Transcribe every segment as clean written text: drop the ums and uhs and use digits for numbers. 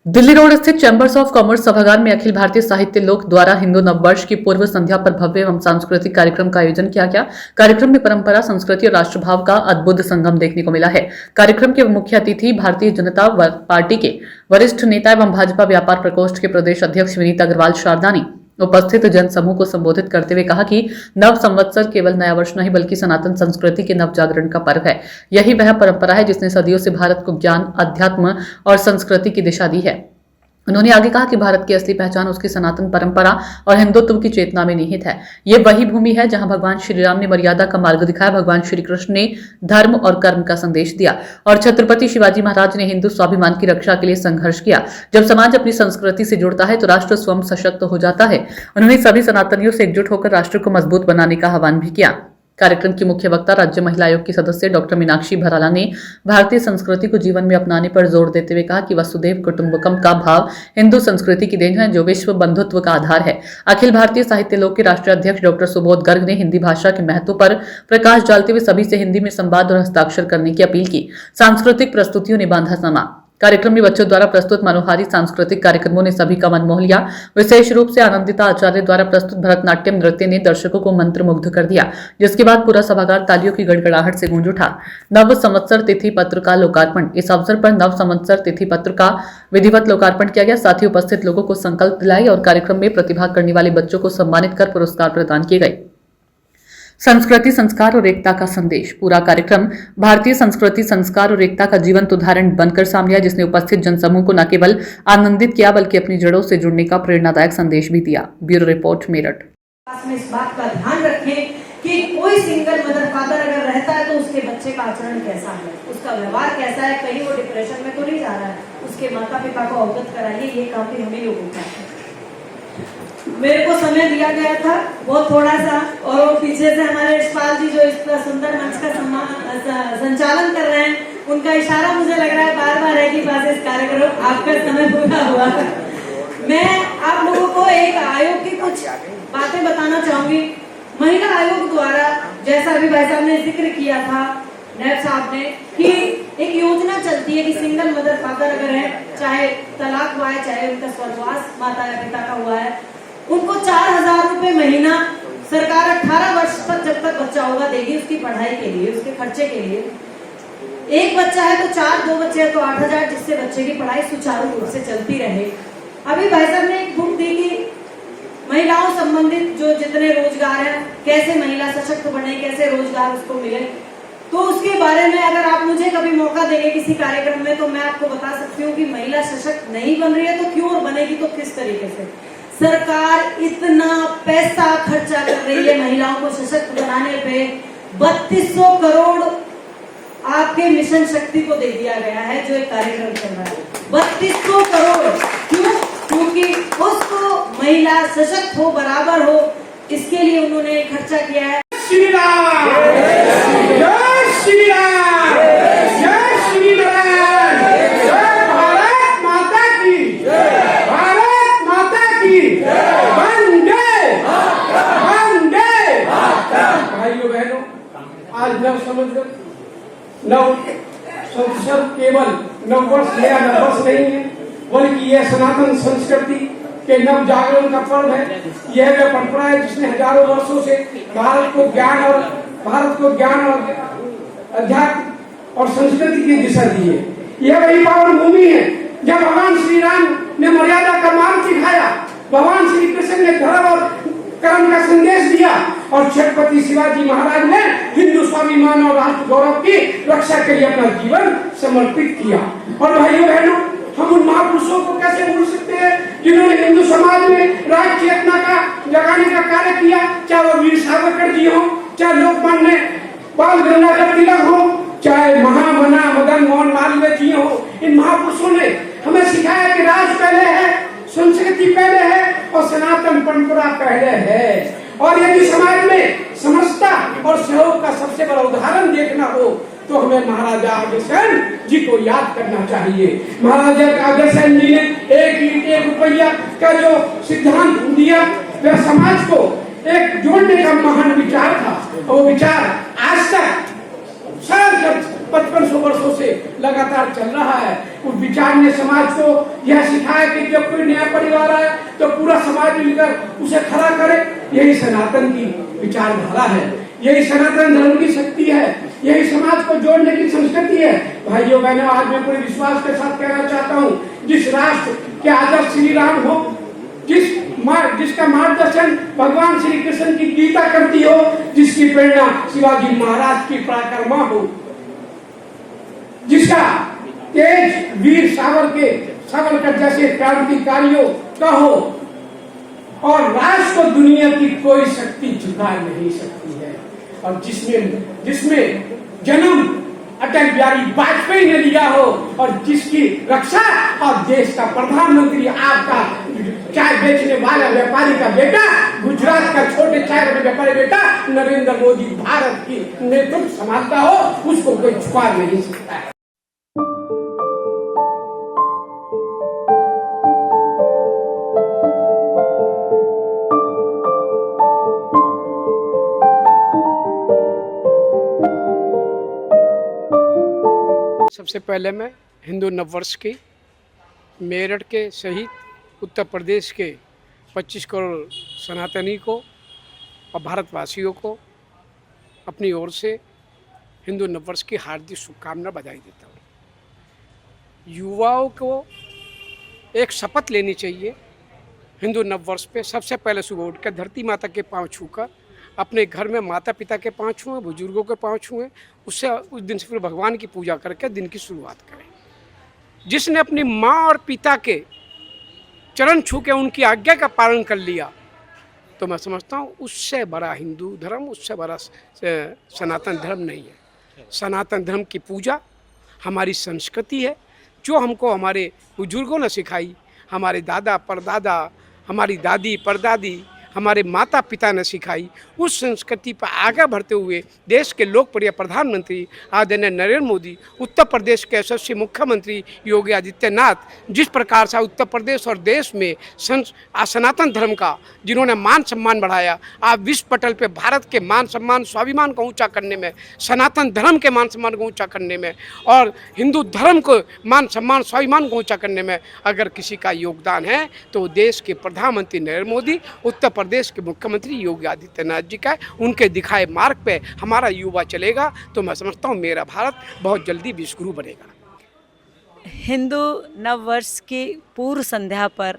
Delhi road स्थित chambers of commerce सभागार में अखिल भारतीय साहित्य लोक द्वारा हिंदू नववर्ष की पूर्व संध्या पर भव्य एवं सांस्कृतिक कार्यक्रम का आयोजन किया गया। कार्यक्रम में परंपरा, संस्कृति और राष्ट्रभाव का अद्भुत संगम देखने को मिला है। कार्यक्रम के मुख्य अतिथि भारतीय जनता पार्टी के वरिष्ठ नेता एवं भाजपा व्यापार प्रकोष्ठ के प्रदेश अध्यक्ष विनीत अग्रवाल शारदा ने उपस्थित जन समूह को संबोधित करते हुए कहा कि नव संवत्सर केवल नया वर्ष नहीं बल्कि सनातन संस्कृति के नव जागरण का पर्व है। यही वह परंपरा है जिसने सदियों से भारत को ज्ञान, अध्यात्म और संस्कृति की दिशा दी है। उन्होंने आगे कहा कि भारत की असली पहचान उसकी सनातन परंपरा और हिंदुत्व की चेतना में निहित है। ये वही भूमि है जहां भगवान श्री राम ने मर्यादा का मार्ग दिखाया, भगवान श्री कृष्ण ने धर्म और कर्म का संदेश दिया और छत्रपति शिवाजी महाराज ने हिंदू स्वाभिमान की रक्षा के लिए संघर्ष किया। जब समाज अपनी संस्कृति से जुड़ता है तो राष्ट्र स्वयं सशक्त हो जाता है। उन्होंने सभी सनातनियों से एकजुट होकर राष्ट्र को मजबूत बनाने का आह्वान भी किया। कार्यक्रम की मुख्य वक्ता राज्य महिला आयोग की सदस्य डॉक्टर मीनाक्षी भराला ने भारतीय संस्कृति को जीवन में अपनाने पर जोर देते हुए कहा कि वसुधैव कुटुंबकम का भाव हिंदू संस्कृति की देन है जो विश्व बंधुत्व का आधार है। अखिल भारतीय साहित्य लोक के राष्ट्रीय अध्यक्ष डॉक्टर सुबोध गर्ग ने हिंदी भाषा के महत्व पर प्रकाश डालते हुए सभी से हिंदी में संवाद और हस्ताक्षर करने की अपील की। सांस्कृतिक प्रस्तुतियों ने बांधा समा। कार्यक्रम में बच्चों द्वारा प्रस्तुत मनोहारी सांस्कृतिक कार्यक्रमों ने सभी का मन मोह लिया। विशेष रूप से आनंदिता आचार्य द्वारा प्रस्तुत भरतनाट्यम नृत्य ने दर्शकों को मंत्रमुग्ध कर दिया, जिसके बाद पूरा सभागार तालियों की गड़गड़ाहट से गूंज उठा। नव संवत्सर तिथि पत्र का लोकार्पण। इस अवसर पर नव संवत्सर तिथि पत्र का विधिवत लोकार्पण किया गया। साथ ही उपस्थित लोगों को संकल्प दिलाए और कार्यक्रम में प्रतिभाग करने वाले बच्चों को सम्मानित कर पुरस्कार प्रदान किए गए। संस्कृति, संस्कार और एकता का संदेश। पूरा कार्यक्रम भारतीय संस्कृति, संस्कार और एकता का जीवंत उदाहरण बनकर सामने आया, जिसने उपस्थित जनसमूह को न केवल आनंदित किया बल्कि अपनी जड़ों से जुड़ने का प्रेरणादायक संदेश भी दिया। Bureau report, Meerut. इस बात का ध्यान रखें कि कोई सिंगल मदर फादर अगर रहता है तो उसके बच्चे का आचरण कैसा है, उसका व्यवहार कैसा है, कहीं वो डिप्रेशन में तो नहीं जा रहा है, उसके माता पिता को अवगत कराइए। ये काम भी हमें लोगों का है। मेरे को समय दिया गया था बहुत थोड़ा सा, और वो पीछे से हमारे यशपाल जी जो इस सुंदर मंच का संचालन कर रहे हैं, उनका इशारा मुझे लग रहा है बार बार है कि बस इस कार्यक्रम आपका समय पूरा हुआ। मैं आप लोगों को एक आयोग की कुछ बातें बताना चाहूंगी। महिला आयोग द्वारा, जैसा अभी भाई साहब ने जिक्र किया था, नैब साहब ने, कि एक योजना चलती है कि सिंगल मदर फादर अगर है, चाहे तलाक हुआ है, चाहे उनका स्वर्गवास माता या पिता का हुआ है, उनको 4000 रुपए महीना सरकार 18 वर्ष तक जब तक बच्चा होगा देगी, उसकी पढ़ाई के लिए, उसके खर्चे के लिए। एक बच्चा है तो 4, 2 बच्चे हैं तो 8000, जिससे बच्चे की पढ़ाई सुचारू रूप से चलती रहे। अभी भाई साहब ने एक बुक दी कि महिलाओं संबंधित जो जितने रोजगार है, कैसे महिला सशक्त बने, कैसे रोजगार उसको मिले। तो उसके बारे में अगर आप मुझे कभी मौका देंगे किसी कार्यक्रम में, तो मैं आपको बता सकती हूँ कि महिला सशक्त नहीं बन रही है तो क्यों, और बनेगी तो किस तरीके से। सरकार इतना पैसा खर्चा कर रही है महिलाओं को सशक्त बनाने पे। 3200 करोड़ आपके मिशन शक्ति को दे दिया गया है, जो एक कार्यक्रम चल रहा है। 3200 करोड़ क्यों? क्योंकि उसको महिला सशक्त हो, बराबर हो, इसके लिए उन्होंने खर्चा किया है। श्री राम, जय श्री राम, जय श्री नारायण, जय भारत माता की, भारत माता की, वंदे वंदे। भाइयों बहनों, आज नव संवत्सर, नव संवत्सर केवल नववर्ष नया नववर्ष नहीं है, बल्कि यह सनातन संस्कृति के नव जागरण का पर्व है। यह वह परंपरा है जिसने हजारों वर्षों से भारत को ज्ञान और अध्यात्म और संस्कृति की दिशा दी है। यह वही पावन भूमि है जब भगवान श्री राम ने मर्यादा का मार्ग सिखाया, भगवान श्री कृष्ण ने धर्म और कर्म का संदेश दिया, और छत्रपति शिवाजी महाराज ने हिंदू स्वाभिमान और राष्ट्र गौरव की रक्षा के लिए अपना जीवन समर्पित किया। और भाइयों बहनों, हम उन महापुरुषों को कैसे भूल सकते हैं जिन्होंने हिंदू समाज में राष्ट्र चेतना का जगाने का कार्य किया, चाहे वो वीर सावरकर जी हो, चाहे लोकमान्य बाल गंगाधर तिलक हो, चाहे महामना मदन मोहन मालवीय जी हो। इन महापुरुषों ने हमें सिखाया कि राष्ट्र पहले है, संस्कृति पहले है और सनातन परंपरा पहले है। और यदि समाज में समरसता और सहयोग का सबसे बड़ा उदाहरण देखना हो तो हमें महाराजा अग्रसेन जी को याद करना चाहिए। महाराजा अग्रसेन जी ने एक रुपया का जो सिद्धांत दिया, वह समाज को एक जोड़ने का महान विचार था। वो विचार आज तक 5500 वर्षों से लगातार चल रहा है। उस विचार ने समाज को यह सिखाया कि जब कोई नया परिवार आए तो पूरा समाज मिलकर उसे खड़ा करे। यही सनातन की विचारधारा है, यही सनातन धर्म की शक्ति है, यही समाज को जोड़ने की संस्कृति है। भाइयों बहनों, आज मैं पूरे विश्वास के साथ कहना चाहता हूँ, जिस राष्ट्र के आदर्श श्री राम हो, जिसका मार्गदर्शन भगवान श्री कृष्ण की गीता करती हो, जिसकी प्रेरणा शिवाजी महाराज की पराक्रमा हो, जिसका तेज वीर सावरकर जैसे क्रांतिकारियों का हो, और राष्ट्र को दुनिया की कोई शक्ति झुका नहीं सकती है, और जिसमें जन्म अटल बिहारी वाजपेयी ने लिया हो, और जिसकी रक्षा और देश का प्रधानमंत्री आपका चाय बेचने वाला व्यापारी का बेटा, गुजरात का छोटे चाय वाले व्यापारी बेटा नरेंद्र मोदी भारत की नेतृत्व संभालता हो, उसको कोई छुपा नहीं सकता है। सबसे पहले मैं हिंदू नववर्ष की मेरठ के सहित उत्तर प्रदेश के 25 करोड़ सनातनी को और भारतवासियों को अपनी ओर से हिंदू नववर्ष की हार्दिक शुभकामना बधाई देता हूँ। युवाओं को एक शपथ लेनी चाहिए हिंदू नववर्ष पे। सबसे पहले सुबह उठकर धरती माता के पांव छूकर अपने घर में माता पिता के पांव छुएं, बुजुर्गों के पांव छुएं, उससे उस दिन से फिर भगवान की पूजा करके दिन की शुरुआत करें। जिसने अपनी माँ और पिता के चरण छू के उनकी आज्ञा का पालन कर लिया, तो मैं समझता हूँ उससे बड़ा हिंदू धर्म, उससे बड़ा सनातन धर्म नहीं है। सनातन धर्म की पूजा हमारी संस्कृति है, जो हमको हमारे बुजुर्गों ने सिखाई, हमारे दादा परदादा, हमारी दादी परदादी, हमारे माता पिता ने सिखाई। उस संस्कृति पर आगे बढ़ते हुए देश के लोकप्रिय प्रधानमंत्री आदरणीय नरेंद्र मोदी, उत्तर प्रदेश के यशस्वी मुख्यमंत्री योगी आदित्यनाथ, जिस प्रकार से उत्तर प्रदेश और देश में सनातन धर्म का जिन्होंने मान सम्मान बढ़ाया, आज विश्व पटल पे भारत के मान सम्मान स्वाभिमान को ऊंचा करने में, सनातन धर्म के मान सम्मान को ऊंचा करने में और हिंदू धर्म को मान सम्मान स्वाभिमान को ऊंचा करने में अगर किसी का योगदान है तो देश के प्रधानमंत्री नरेंद्र मोदी, उत्तर प्रदेश के मुख्यमंत्री योगी आदित्यनाथ जी का है। उनके दिखाए मार्ग पे हमारा युवा चलेगा तो मैं समझता हूँ मेरा भारत बहुत जल्दी विश्वगुरु बनेगा। हिंदू नववर्ष की पूर्व संध्या पर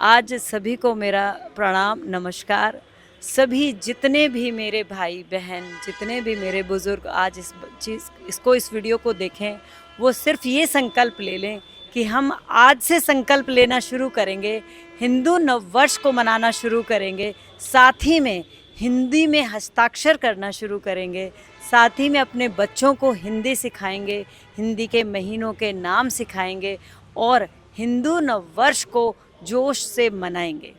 आज सभी को मेरा प्रणाम नमस्कार। सभी जितने भी मेरे भाई बहन, जितने भी मेरे बुजुर्ग आज इस वीडियो को देखें, वो सिर्फ ये संकल्प ले लें कि हम आज से संकल्प लेना शुरू करेंगे, हिंदू नववर्ष को मनाना शुरू करेंगे, साथ ही में हिंदी में हस्ताक्षर करना शुरू करेंगे, साथ ही में अपने बच्चों को हिंदी सिखाएंगे, हिंदी के महीनों के नाम सिखाएंगे और हिंदू नववर्ष को जोश से मनाएंगे।